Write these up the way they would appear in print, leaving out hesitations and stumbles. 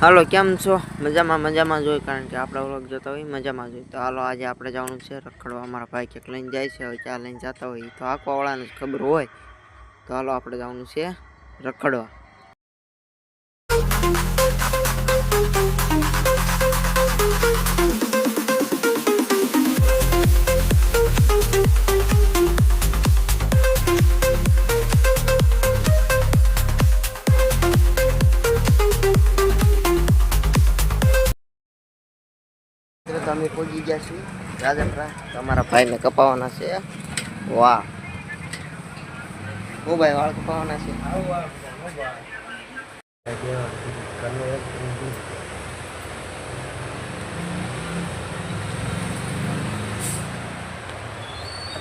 હાલો કેમ છો? મજામાં જોઈએ કારણ કે આપણે વ્લોગ જોતા હોય મજામાં જોઈએ. તો હાલો આજે આપણે જવાનું છે રખડવા. અમારા ભાઈ ક્યાંક લઈને જાય છે, હવે ક્યાં લઈને જતા હોય તો આખવા વાળાને જ ખબર હોય. તો હાલો આપણે જવાનું છે રખડવા. અમે પહોંચી ગયા છીએ રાજપરા. તમારા ભાઈને કપાવાના છે. વાહ હું ભાઈ વાળ કપાવાના છે.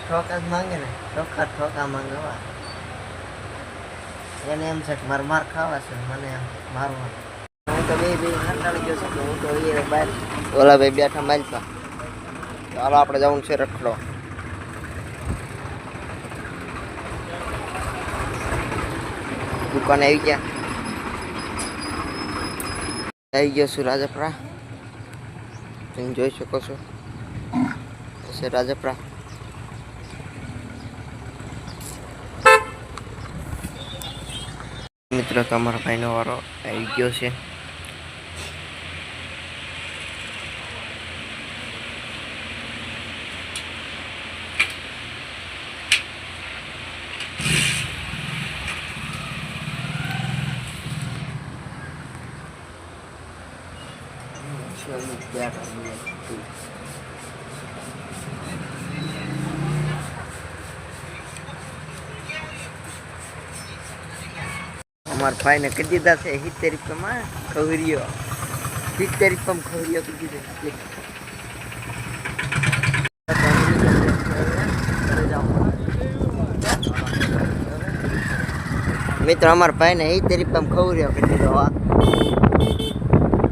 ઠોકા જ માંગે ને, ઠોકા માંગવા એને એમ છે કે મારે માર ખાવા છે, મને એમ મારવા. હું તો બે કંટાળી ગયો છું. હું તો એ બહાર ઓલા ભાઈ બેઠા માલતા. ચાલો આપણે જવાનું છે રખડવા. દુકાને આવી ગયો છું રાજપરા. તમે જોઈ શકો છો છે રાજપરા. મિત્રો તમારા ભાઈનો વારો આવી ગયો છે. અમારા ભાઈને કરી દીધા છે 70 રૂપિયામાં ખવરીયો. 70 રૂપિયામાં ખવરીયો કરી દીધો. મિત્રો અમારા ભાઈને 70 રૂપિયામાં ખવરીયો કરી દીધો.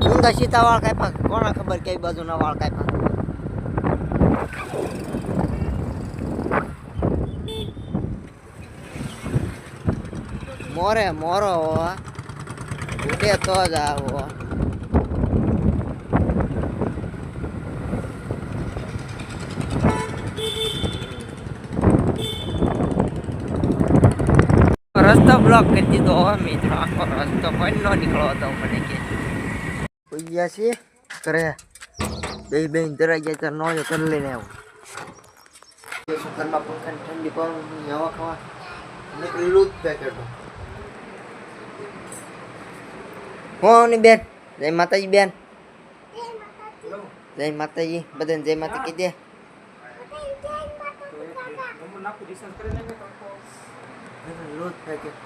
ઊંધા સીધા વાળ કાપ્યા, કોના ખબર કઈ બાજુના વાળ કાપ્યા. મોરો ઉડે તો જ આવો. રસ્તો બ્લોક કરી દીધો હવે મિત્રો. આખો રસ્તો કોઈ ન નીકળો હતો મને કે કોઈ ગયા છીએ કરે બે બેન ધરાઈ ગયા ત્યારે નો કરી લઈને આવું. ઘરમાં પંખાની ઠંડી પવન હવા ખાવા નીકળેલું જ પેકેટ. કોની બેન? જય માતાજી બેન. જય માતાજી બધાને જય માતા કહી દે. લોટ પેકેટ